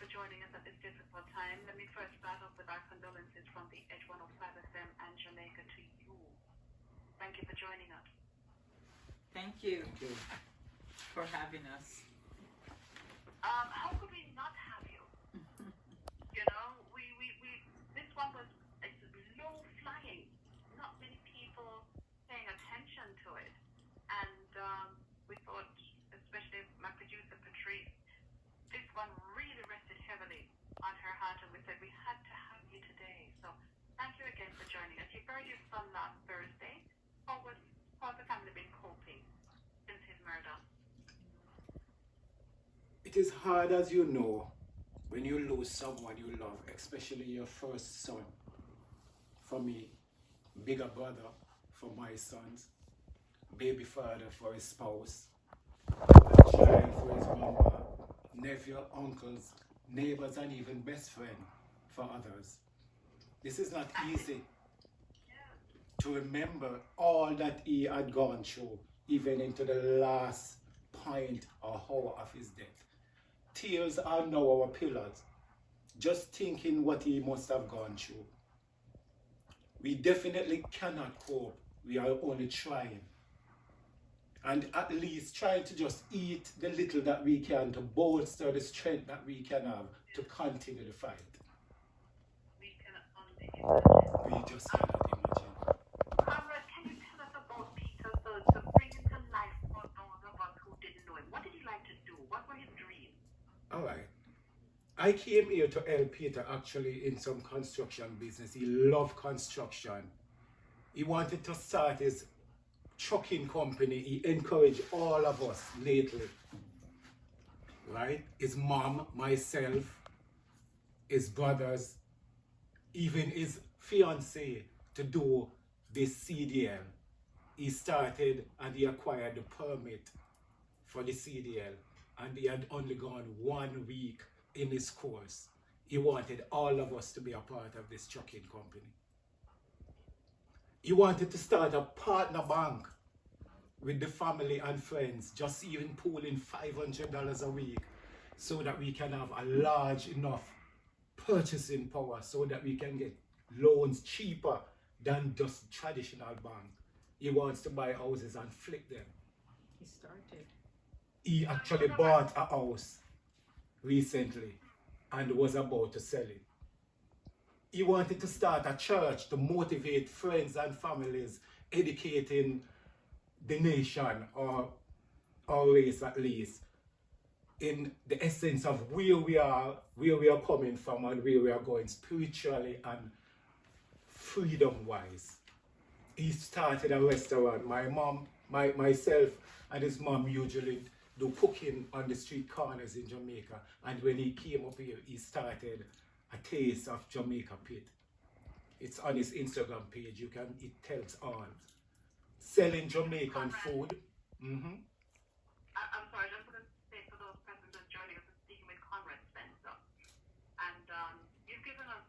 for joining us at this difficult time. Let me first start off with our condolences from the Edge 105 FM and Jamaica to you. Thank you for joining us. Thank you for having us. How could we not have you? You know, we this one was low flying. Not many people paying attention to it, and we thought, especially my producer Patrice, this one really rested heavily on her heart, and we said we had to have you today. So thank you again for joining us. You buried your son last Thursday. How the family been coping since his murder? It is hard, as you know, when you lose someone you love, especially your first son. For me, bigger brother for my sons, baby father for his spouse, a child for his mama, nephew, uncles, neighbors, and even best friend for others. This is not easy to remember all that he had gone through, even into the last point or hour of his death. Tears are now our pillars, just thinking what he must have gone through. We definitely cannot cope. We are only trying. And at least trying to just eat the little that we can to bolster the strength that we can have to continue the fight. We cannot only imagine. We just cannot imagine. Conrad, can you tell us about Peter, to bring him to life for those of us who didn't know him? What did he like to do? What were his dreams? All right. I came here to help Peter actually in some construction business. He loved construction. He wanted to start his trucking company. He encouraged all of us lately. Right? His mom, myself, his brothers, even his fiancée to do this CDL. He started and he acquired the permit for the CDL. And he had only gone 1 week in his course. He wanted all of us to be a part of this trucking company. He wanted to start a partner bank with the family and friends, just even pooling $500 a week so that we can have a large enough purchasing power so that we can get loans cheaper than just traditional bank. He wants to buy houses and flip them. He started. He actually bought a house recently and was about to sell it. He wanted to start a church to motivate friends and families, educating the nation or our race at least, in the essence of where we are coming from and where we are going spiritually and freedom-wise. He started a restaurant. Myself and his mom usually do cooking on the street corners in Jamaica. And when he came up here, he started a taste of Jamaica Pit. It's on his Instagram page. It tells all. Selling Jamaican food. Mm-hmm. I'm sorry, just going to say for those persons who are joining us, speaking with Conrad Spencer. And you've given us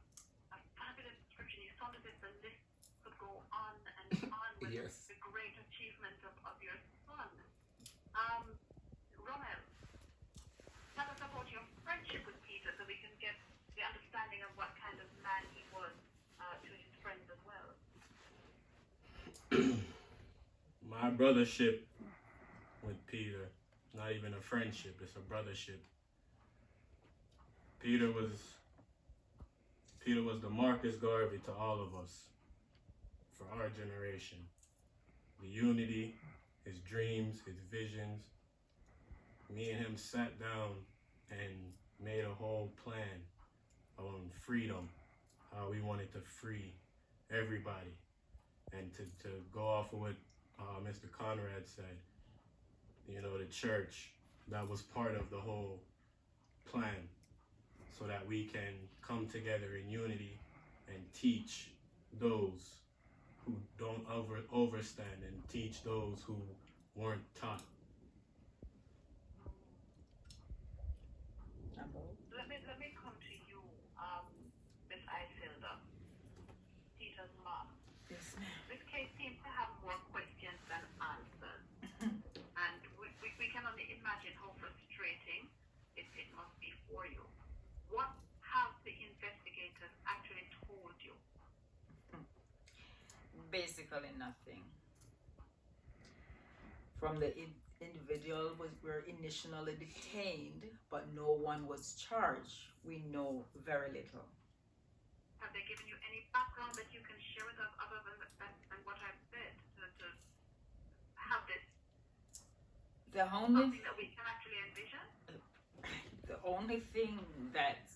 a fabulous description. You sounded as the list could go on and on with Yes. the great achievement of your son. Romel, tell us about your friendship with Peter so we can get the understanding of what kind of man he was to his friends as well. My brothership with Peter, not even a friendship, it's a brothership. Peter was the Marcus Garvey to all of us, for our generation. The unity, his dreams, his visions. Me and him sat down and made a whole plan on freedom, how we wanted to free everybody. And to go off of what Mr. Conrad said, you know, the church, that was part of the whole plan, so that we can come together in unity and teach those who don't overstand and teach those who weren't taught. Let me come to you, Miss Isilda, Peter's mom. Yes, ma'am. This case seems to have more questions than answers. And we can only imagine how frustrating it must be for you. what have the investigators actually told you? Basically nothing. From the individual were initially detained, but no one was charged. We know very little. Have they given you any background that you can share with us other than what I've said to have this The only something that we can actually envision? the only thing that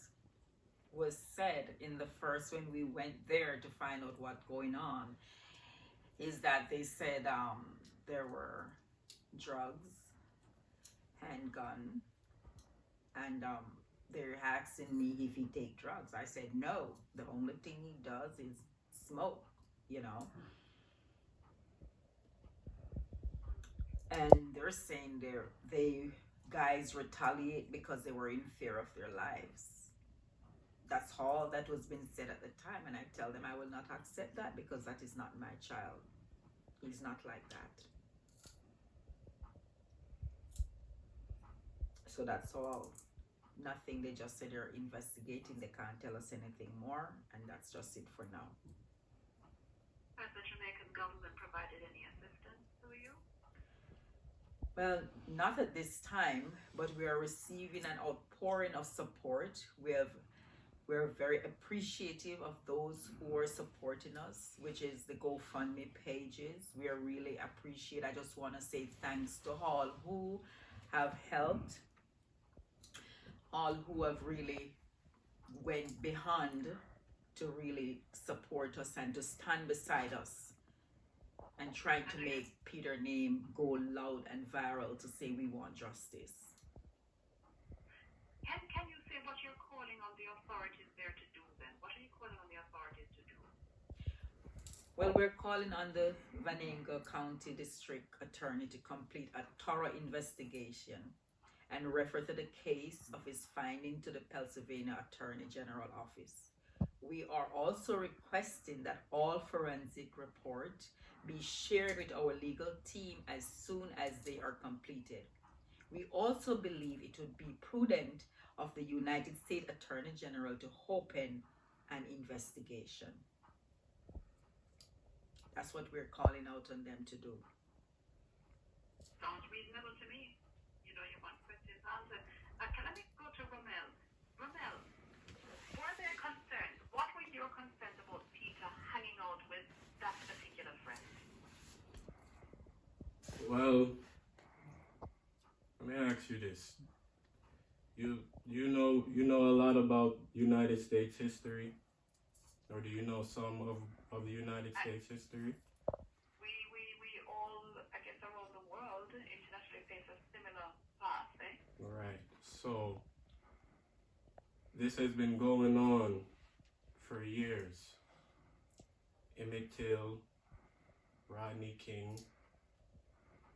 was said in the first when we went there to find out what's going on is that they said there were drugs, handgun, and they're asking me if he take drugs. I said no. The only thing he does is smoke, you know. And they're saying they guys retaliate because they were in fear of their lives. That's all that was being said at the time, and I tell them I will not accept that because that is not my child. He's not like that. So that's all. Nothing. They just said they're investigating. They can't tell us anything more, and that's just it for now. Has the Jamaican government provided any assistance to you? Well, not at this time, but we are receiving an outpouring of support. We're very appreciative of those who are supporting us, which is the GoFundMe pages. We are really appreciate. I just want to say thanks to all who have helped, all who have really went beyond to really support us and to stand beside us and trying to make Peter's name go loud and viral to say we want justice. Can you say what you're calling on the authorities there to do then? What are you calling on the authorities to do? Well, we're calling on the Venango County District Attorney to complete a thorough investigation and refer to the case of his finding to the Pennsylvania Attorney General Office. We are also requesting that all forensic reports be shared with our legal team as soon as they are completed. We also believe it would be prudent of the United States Attorney General to open an investigation. That's what we're calling out on them to do. Sounds reasonable to me. You know, you want questions answered. Let me go to Romel. Romel, were there concerns? What were your concerns about Peter hanging out with that particular friend? Well, let me ask you this. You know a lot about United States history, or do you know some of the United States history? We all, I guess, around the world internationally face a similar path, eh? Right. So this has been going on for years. Emmett Till, Rodney King,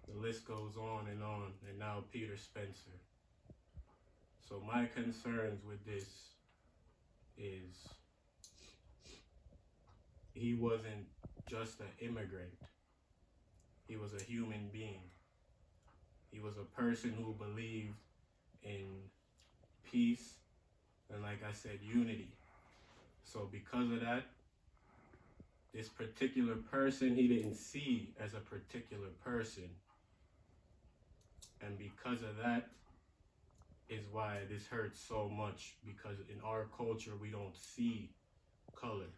the list goes on, and now Peter Spencer. So my concerns with this is he wasn't just an immigrant. He was a human being. He was a person who believed in peace and, like I said, unity. So because of that, this particular person he didn't see as a particular person. And because of that is why this hurts so much, because in our culture we don't see color.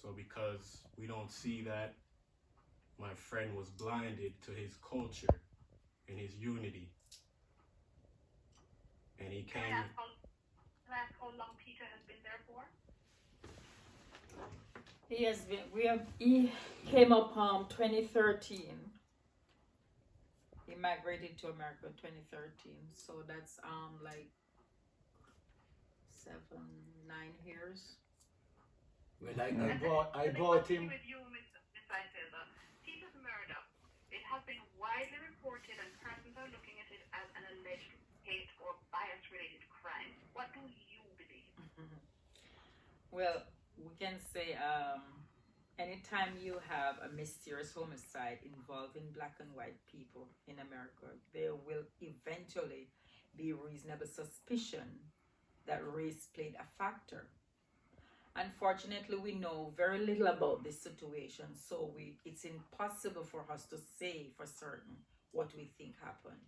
So because we don't see that, my friend was blinded to his culture and his unity. And he Can came. I ask how long Peter has been there for? He came up 2013. He migrated to America in 2013. So that's like 7-9 years. When I bought him. With you, Miss Isaiah, Peter's murder, it has been widely reported and persons are looking at it as an alleged hate or bias-related crime. What do you believe? Well, we can say anytime you have a mysterious homicide involving black and white people in America, there will eventually be reasonable suspicion that race played a factor. Unfortunately, we know very little about this situation, so it's impossible for us to say for certain what we think happened.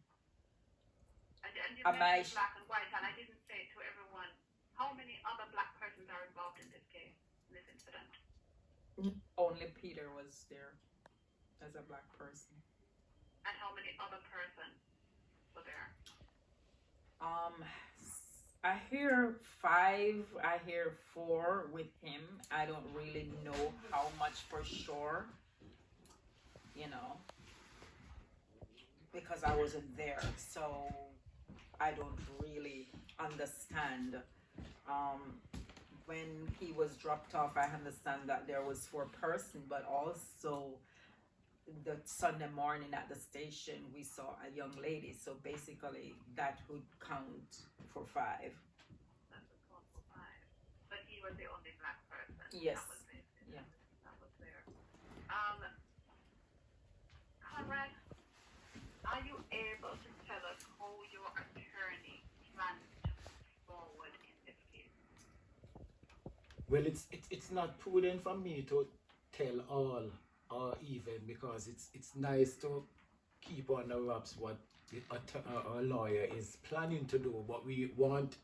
And you mentioned black and white, and I didn't say to everyone, how many other black persons are involved in this case, in this incident? Only Peter was there as a black person. And how many other persons were there? I hear 5, I hear 4 with him. I don't really know how much for sure, because I wasn't there, so I don't really understand. When he was dropped off, I understand that there was 4 persons, but also the Sunday morning at the station, we saw a young lady. So basically, that would count for 5. That would count for 5. But he was the only black person. Yes. That was it. Yeah. That was there. Conrad, are you able to tell us how your attorney plans to move forward in this case? Well, it's not prudent for me to tell all or even, because it's nice to keep on the wraps what our lawyer is planning to do, but we want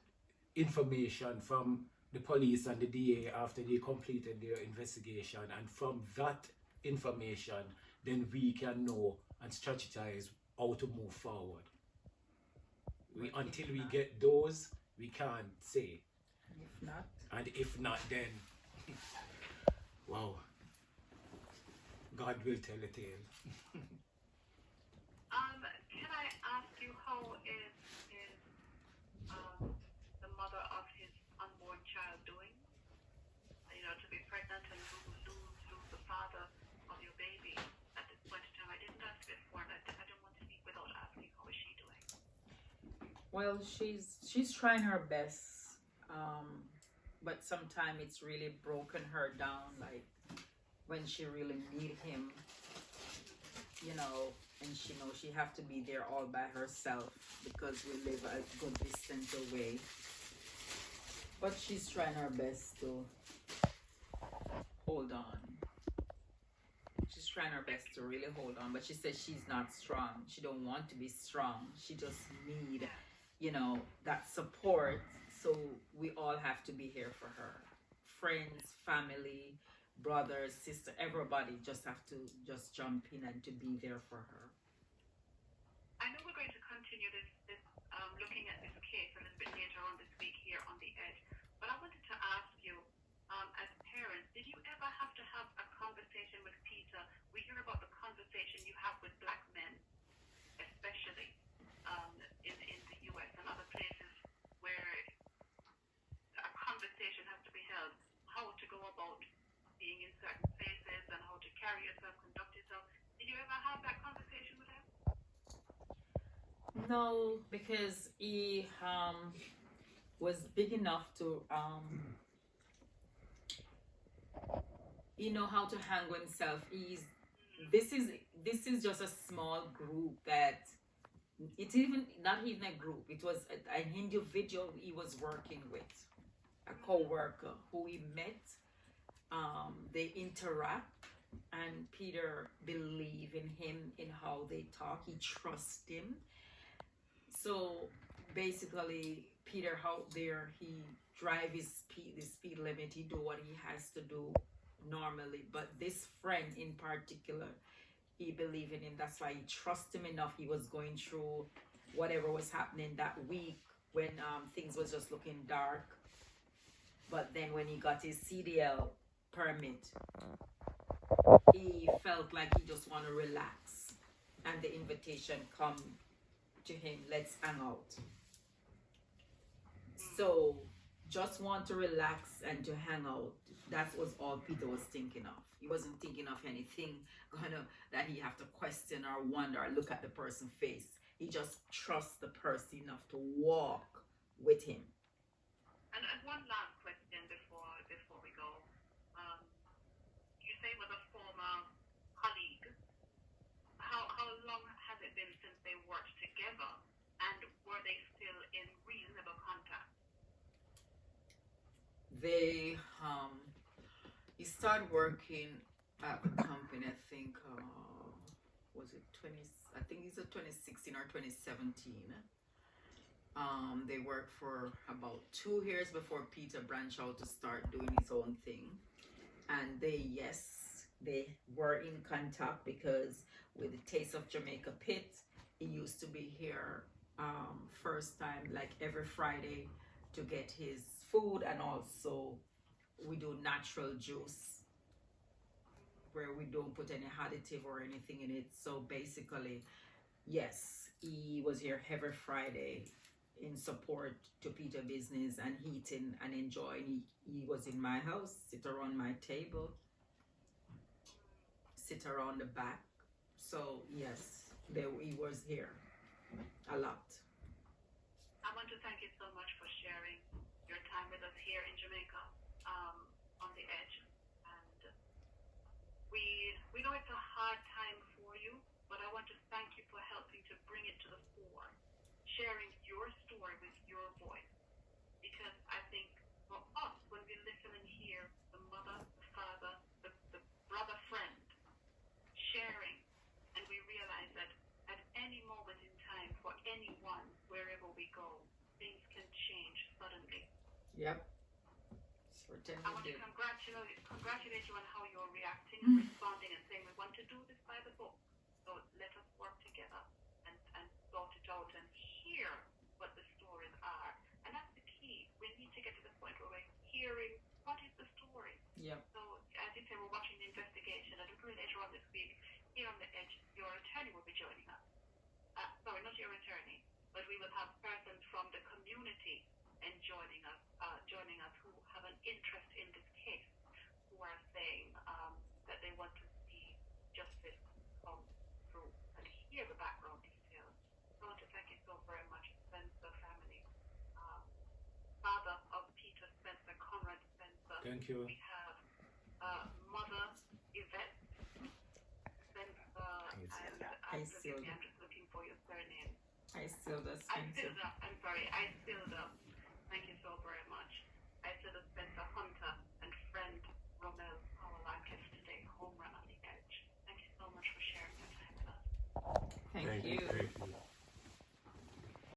information from the police and the DA after they completed their investigation, and from that information then we can know and strategize how to move forward. Until we get those, we can't say. If not, and if not, then wow, God will tell a tale. Can I ask you, how is the mother of his unborn child doing? To be pregnant and lose the father of your baby at this point in time. I didn't ask before, and I don't want to speak without asking, how is she doing? well, she's trying her best, but sometimes it's really broken her down, like when she really need him, and she knows she have to be there all by herself because we live a good distance away. But she's trying her best to hold on. She's trying her best to really hold on, but she says she's not strong. She don't want to be strong. She just need, that support. So we all have to be here for her. Friends, family, brothers, sister, everybody just have to just jump in and to be there for her. I know we're going to continue this looking at this case a little bit later on this week here on The Edge, but I wanted to ask you, as parents, did you ever have to have a conversation with Peter? We hear about the conversation you have with black men, especially in the U.S. and other places where a conversation has to be held, how to go about being in certain places and how to carry yourself, conduct yourself. Did you ever have that conversation with him? No, because he was big enough to he know how to handle himself. This is just a small group that it's not even a group. It was an individual he was working with, a co-worker who he met. They interact, and Peter believe in him, in how they talk. He trusts him. So basically, Peter out there, he drive the speed limit. He do what he has to do normally. But this friend in particular, he believed in him. That's why he trusted him enough. He was going through whatever was happening that week when things was just looking dark. But then when he got his CDL permit, he felt like he just want to relax. And the invitation come to him, let's hang out. So just want to relax and to hang out. That was all Peter was thinking of. He wasn't thinking of anything that he have to question or wonder or look at the person's face. He just trusts the person enough to walk with him. And one last question before we go. You say it was a former colleague. How long has it been since they worked together? And were they still They he started working at the company. I think was it 20? I think it's a 2016 or 2017. They worked for about 2 years before Peter branched out to start doing his own thing. And they were in contact because with the Taste of Jamaica Pit, he used to be here first time like every Friday to get his food, and also we do natural juice where we don't put any additive or anything in it. So basically, yes, he was here every Friday in support to Peter business and eating and enjoying. He was in my house, sit around my table, sit around the back. So yes, he was here a lot. I want to thank you so much for sharing your time with us here in Jamaica, on the edge. And we know it's a hard time for you, but I want to thank you for helping to bring it to the fore, sharing your story with your voice. Because I think for us, when we listen and hear the mother, the father, the brother, friend sharing, and we realize that at any moment in time, for anyone, wherever we go, things can change suddenly. Yep. I want to congratulate you on how you're reacting and responding and saying, we want to do this by the book. So let us work together and sort it out and hear what the stories are. And that's the key. We need to get to the point where we're hearing what is the story. Yep. So as you say, we're watching the investigation, and later on this week, here on the edge, your attorney will be joining us. Sorry, not your attorney, but we will have persons from the community and joining us who have an interest in this case, who are saying that they want to see justice come through and hear the background details. I want to thank you so very much, Spencer family. Father of Peter Spencer, Conrad Spencer. Thank you. We have Mother Yvette Spencer, and I'm just looking for your surname. I still the Spencer. I'm sorry, I still the. Thank you so very much. I still the Spencer Hunter and friend Romel, our live guest today, home run on the edge. Thank you so much for sharing your time with us. Thank you.